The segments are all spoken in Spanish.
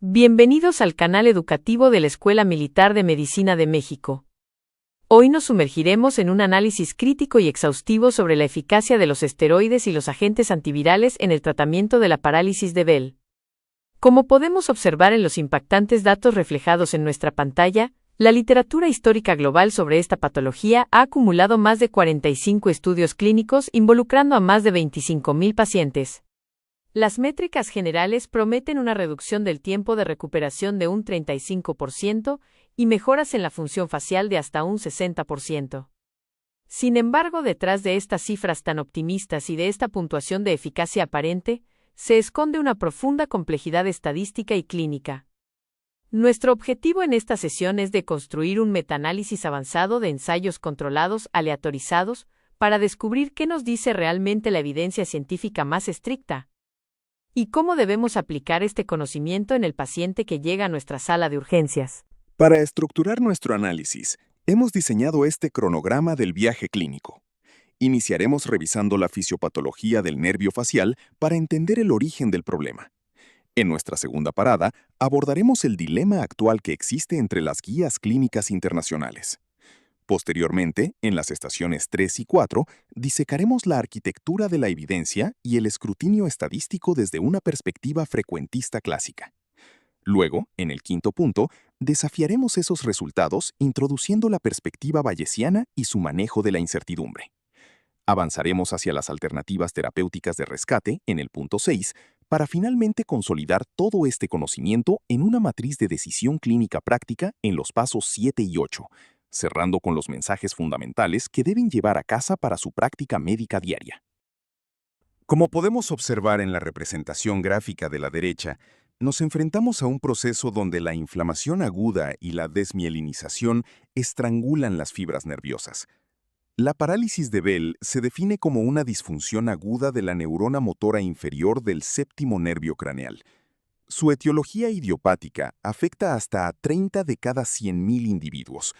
Bienvenidos al canal educativo de la Escuela Militar de Medicina de México. Hoy nos sumergiremos en un análisis crítico y exhaustivo sobre la eficacia de los esteroides y los agentes antivirales en el tratamiento de la parálisis de Bell. Como podemos observar en los impactantes datos reflejados en nuestra pantalla, la literatura histórica global sobre esta patología ha acumulado más de 45 estudios clínicos involucrando a más de 25.000 pacientes. Las métricas generales prometen una reducción del tiempo de recuperación de un 35% y mejoras en la función facial de hasta un 60%. Sin embargo, detrás de estas cifras tan optimistas y de esta puntuación de eficacia aparente, se esconde una profunda complejidad estadística y clínica. Nuestro objetivo en esta sesión es de construir un metaanálisis avanzado de ensayos controlados aleatorizados para descubrir qué nos dice realmente la evidencia científica más estricta. ¿Y cómo debemos aplicar este conocimiento en el paciente que llega a nuestra sala de urgencias? Para estructurar nuestro análisis, hemos diseñado este cronograma del viaje clínico. Iniciaremos revisando la fisiopatología del nervio facial para entender el origen del problema. En nuestra segunda parada, abordaremos el dilema actual que existe entre las guías clínicas internacionales. Posteriormente, en las estaciones 3 y 4, disecaremos la arquitectura de la evidencia y el escrutinio estadístico desde una perspectiva frecuentista clásica. Luego, en el quinto punto, desafiaremos esos resultados introduciendo la perspectiva bayesiana y su manejo de la incertidumbre. Avanzaremos hacia las alternativas terapéuticas de rescate en el punto 6 para finalmente consolidar todo este conocimiento en una matriz de decisión clínica práctica en los pasos 7 y 8, cerrando con los mensajes fundamentales que deben llevar a casa para su práctica médica diaria. Como podemos observar en la representación gráfica de la derecha, nos enfrentamos a un proceso donde la inflamación aguda y la desmielinización estrangulan las fibras nerviosas. La parálisis de Bell se define como una disfunción aguda de la neurona motora inferior del séptimo nervio craneal. Su etiología idiopática afecta hasta a 30 de cada 100.000 individuos.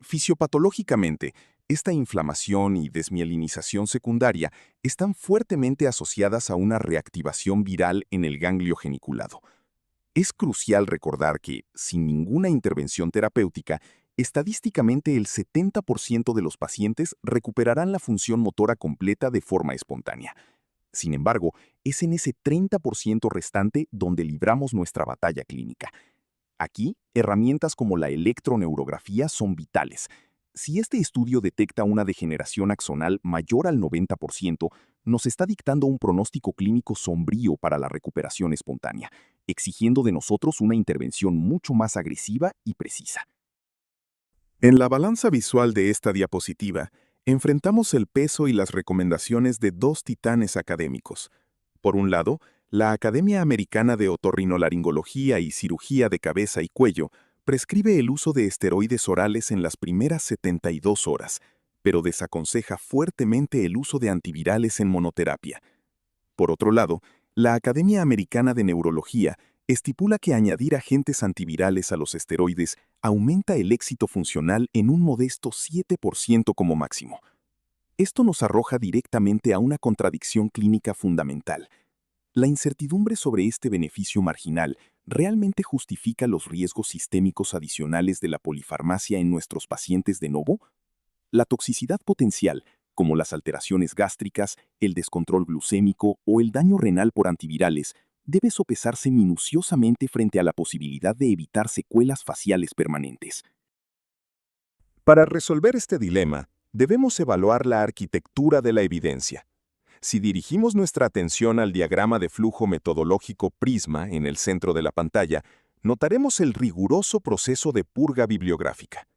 Fisiopatológicamente, esta inflamación y desmielinización secundaria están fuertemente asociadas a una reactivación viral en el ganglio geniculado. Es crucial recordar que, sin ninguna intervención terapéutica, estadísticamente el 70% de los pacientes recuperarán la función motora completa de forma espontánea. Sin embargo, es en ese 30% restante donde libramos nuestra batalla clínica. Aquí, herramientas como la electroneurografía son vitales. Si este estudio detecta una degeneración axonal mayor al 90%, nos está dictando un pronóstico clínico sombrío para la recuperación espontánea, exigiendo de nosotros una intervención mucho más agresiva y precisa. En la balanza visual de esta diapositiva, enfrentamos el peso y las recomendaciones de dos titanes académicos. Por un lado, la Academia Americana de Otorrinolaringología y Cirugía de Cabeza y Cuello prescribe el uso de esteroides orales en las primeras 72 horas, pero desaconseja fuertemente el uso de antivirales en monoterapia. Por otro lado, la Academia Americana de Neurología estipula que añadir agentes antivirales a los esteroides aumenta el éxito funcional en un modesto 7% como máximo. Esto nos arroja directamente a una contradicción clínica fundamental. La incertidumbre sobre este beneficio marginal realmente justifica los riesgos sistémicos adicionales de la polifarmacia en nuestros pacientes de novo. La toxicidad potencial, como las alteraciones gástricas, el descontrol glucémico o el daño renal por antivirales, debe sopesarse minuciosamente frente a la posibilidad de evitar secuelas faciales permanentes. Para resolver este dilema, debemos evaluar la arquitectura de la evidencia. Si dirigimos nuestra atención al diagrama de flujo metodológico Prisma en el centro de la pantalla, notaremos el riguroso proceso de purga bibliográfica.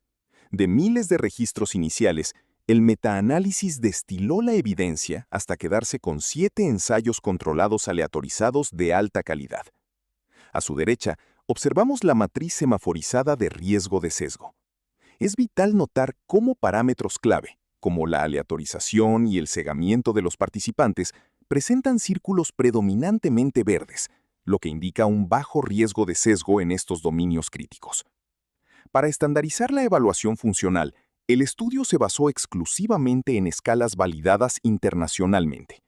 De miles de registros iniciales, el metaanálisis destiló la evidencia hasta quedarse con 7 ensayos controlados aleatorizados de alta calidad. A su derecha, observamos la matriz semaforizada de riesgo de sesgo. Es vital notar cómo parámetros clave, como la aleatorización y el cegamiento de los participantes, presentan círculos predominantemente verdes, lo que indica un bajo riesgo de sesgo en estos dominios críticos. Para estandarizar la evaluación funcional, el estudio se basó exclusivamente en escalas validadas internacionalmente: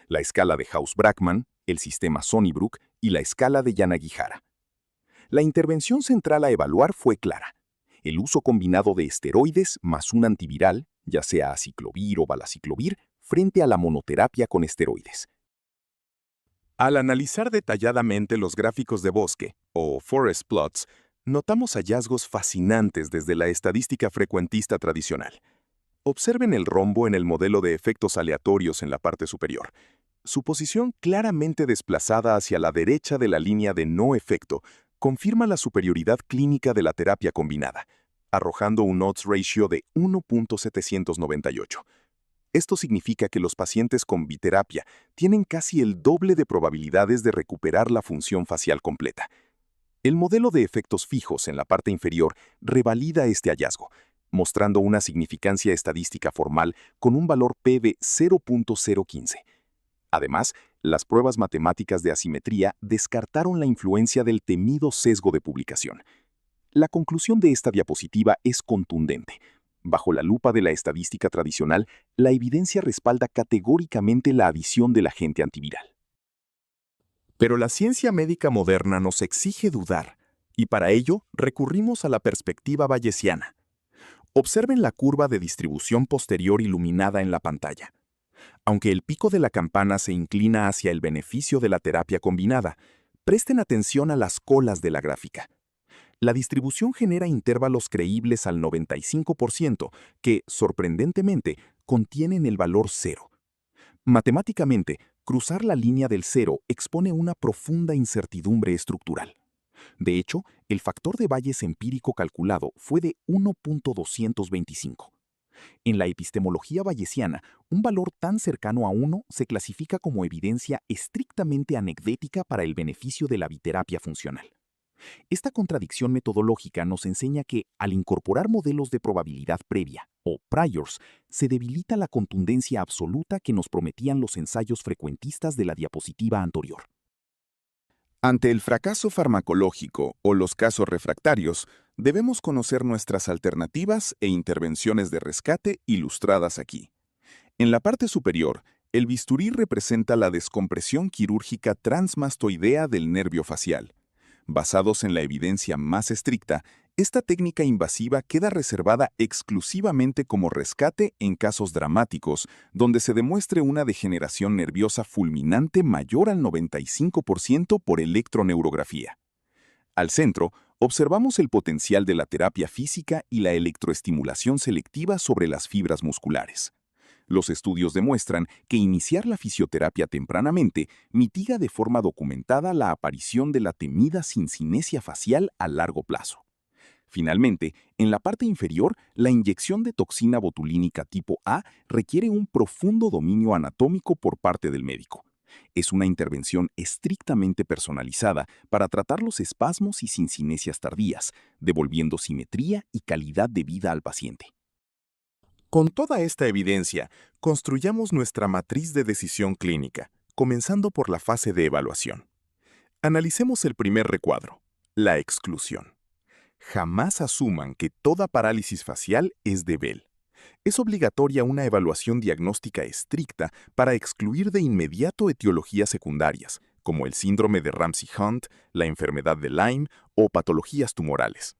la escala de Haus-Brackmann, el sistema Sunnybrook y la escala de Yanagihara. La intervención central a evaluar fue clara: el uso combinado de esteroides más un antiviral, ya sea aciclovir o valaciclovir, frente a la monoterapia con esteroides. Al analizar detalladamente los gráficos de bosque, o forest plots, notamos hallazgos fascinantes desde la estadística frecuentista tradicional. Observen el rombo en el modelo de efectos aleatorios en la parte superior. Su posición claramente desplazada hacia la derecha de la línea de no efecto confirma la superioridad clínica de la terapia combinada, arrojando un odds ratio de 1.798. Esto significa que los pacientes con biterapia tienen casi el doble de probabilidades de recuperar la función facial completa. El modelo de efectos fijos en la parte inferior revalida este hallazgo, mostrando una significancia estadística formal con un valor P de 0.015. Además, las pruebas matemáticas de asimetría descartaron la influencia del temido sesgo de publicación. La conclusión de esta diapositiva es contundente. Bajo la lupa de la estadística tradicional, la evidencia respalda categóricamente la adición del agente antiviral. Pero la ciencia médica moderna nos exige dudar, y para ello recurrimos a la perspectiva bayesiana. Observen la curva de distribución posterior iluminada en la pantalla. Aunque el pico de la campana se inclina hacia el beneficio de la terapia combinada, presten atención a las colas de la gráfica. La distribución genera intervalos creíbles al 95% que, sorprendentemente, contienen el valor 0. Matemáticamente, cruzar la línea del 0 expone una profunda incertidumbre estructural. De hecho, el factor de Bayes empírico calculado fue de 1.225. En la epistemología bayesiana, un valor tan cercano a 1 se clasifica como evidencia estrictamente anecdótica para el beneficio de la biterapia funcional. Esta contradicción metodológica nos enseña que, al incorporar modelos de probabilidad previa, o priors, se debilita la contundencia absoluta que nos prometían los ensayos frecuentistas de la diapositiva anterior. Ante el fracaso farmacológico o los casos refractarios, debemos conocer nuestras alternativas e intervenciones de rescate ilustradas aquí. En la parte superior, el bisturí representa la descompresión quirúrgica transmastoidea del nervio facial. Basados en la evidencia más estricta, esta técnica invasiva queda reservada exclusivamente como rescate en casos dramáticos, donde se demuestre una degeneración nerviosa fulminante mayor al 95% por electroneurografía. Al centro, observamos el potencial de la terapia física y la electroestimulación selectiva sobre las fibras musculares. Los estudios demuestran que iniciar la fisioterapia tempranamente mitiga de forma documentada la aparición de la temida sincinesia facial a largo plazo. Finalmente, en la parte inferior, la inyección de toxina botulínica tipo A requiere un profundo dominio anatómico por parte del médico. Es una intervención estrictamente personalizada para tratar los espasmos y sincinesias tardías, devolviendo simetría y calidad de vida al paciente. Con toda esta evidencia, construyamos nuestra matriz de decisión clínica, comenzando por la fase de evaluación. Analicemos el primer recuadro, la exclusión. Jamás asuman que toda parálisis facial es de Bell. Es obligatoria una evaluación diagnóstica estricta para excluir de inmediato etiologías secundarias, como el síndrome de Ramsay-Hunt, la enfermedad de Lyme o patologías tumorales.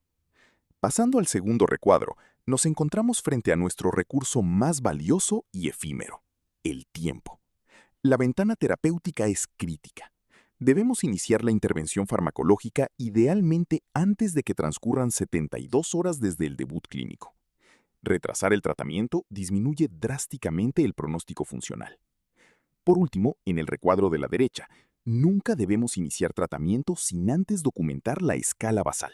Pasando al segundo recuadro, nos encontramos frente a nuestro recurso más valioso y efímero, el tiempo. La ventana terapéutica es crítica. Debemos iniciar la intervención farmacológica idealmente antes de que transcurran 72 horas desde el debut clínico. Retrasar el tratamiento disminuye drásticamente el pronóstico funcional. Por último, en el recuadro de la derecha, nunca debemos iniciar tratamiento sin antes documentar la escala basal.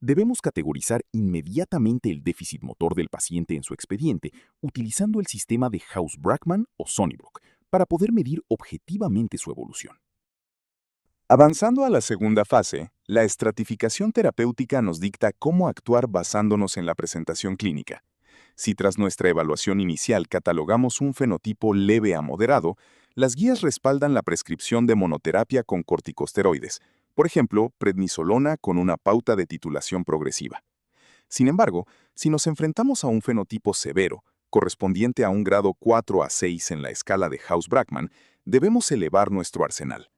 Debemos categorizar inmediatamente el déficit motor del paciente en su expediente utilizando el sistema de House-Brackmann o Sunnybrook para poder medir objetivamente su evolución. Avanzando a la segunda fase, la estratificación terapéutica nos dicta cómo actuar basándonos en la presentación clínica. Si tras nuestra evaluación inicial catalogamos un fenotipo leve a moderado, las guías respaldan la prescripción de monoterapia con corticosteroides, por ejemplo, prednisolona con una pauta de titulación progresiva. Sin embargo, si nos enfrentamos a un fenotipo severo, correspondiente a un grado 4 a 6 en la escala de House-Brackmann, debemos elevar nuestro arsenal.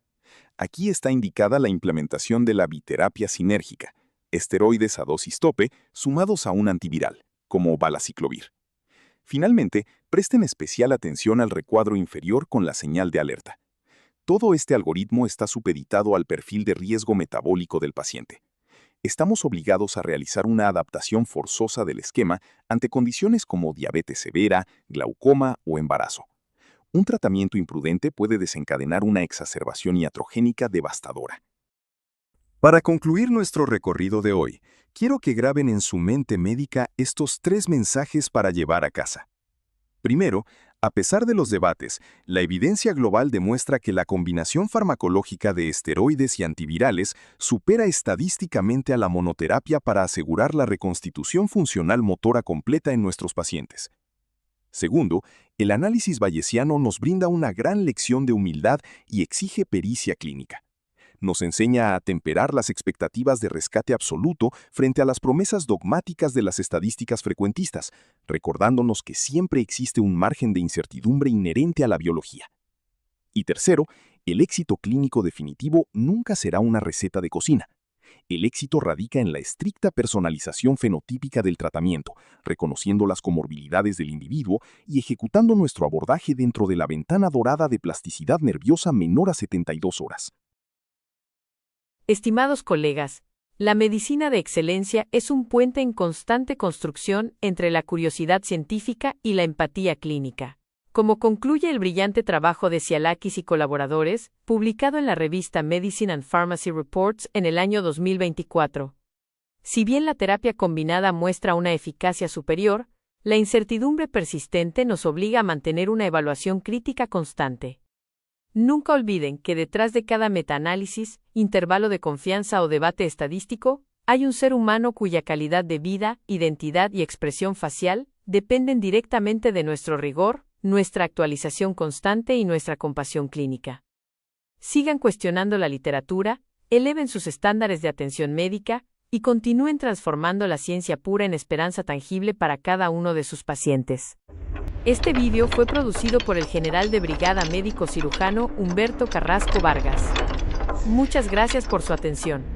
Aquí está indicada la implementación de la biterapia sinérgica, esteroides a dosis tope sumados a un antiviral, como valaciclovir. Finalmente, presten especial atención al recuadro inferior con la señal de alerta. Todo este algoritmo está supeditado al perfil de riesgo metabólico del paciente. Estamos obligados a realizar una adaptación forzosa del esquema ante condiciones como diabetes severa, glaucoma o embarazo. Un tratamiento imprudente puede desencadenar una exacerbación iatrogénica devastadora. Para concluir nuestro recorrido de hoy, quiero que graben en su mente médica estos 3 mensajes para llevar a casa. Primero, a pesar de los debates, la evidencia global demuestra que la combinación farmacológica de esteroides y antivirales supera estadísticamente a la monoterapia para asegurar la reconstitución funcional motora completa en nuestros pacientes. Segundo, el análisis bayesiano nos brinda una gran lección de humildad y exige pericia clínica. Nos enseña a atemperar las expectativas de rescate absoluto frente a las promesas dogmáticas de las estadísticas frecuentistas, recordándonos que siempre existe un margen de incertidumbre inherente a la biología. Y tercero, el éxito clínico definitivo nunca será una receta de cocina. El éxito radica en la estricta personalización fenotípica del tratamiento, reconociendo las comorbilidades del individuo y ejecutando nuestro abordaje dentro de la ventana dorada de plasticidad nerviosa menor a 72 horas. Estimados colegas, la medicina de excelencia es un puente en constante construcción entre la curiosidad científica y la empatía clínica. Como concluye el brillante trabajo de Sialakis y colaboradores, publicado en la revista Medicine and Pharmacy Reports en el año 2024. Si bien la terapia combinada muestra una eficacia superior, la incertidumbre persistente nos obliga a mantener una evaluación crítica constante. Nunca olviden que detrás de cada metaanálisis, intervalo de confianza o debate estadístico, hay un ser humano cuya calidad de vida, identidad y expresión facial dependen directamente de nuestro rigor, nuestra actualización constante y nuestra compasión clínica. Sigan cuestionando la literatura, eleven sus estándares de atención médica y continúen transformando la ciencia pura en esperanza tangible para cada uno de sus pacientes. Este vídeo fue producido por el general de brigada médico cirujano Humberto Carrasco Vargas. Muchas gracias por su atención.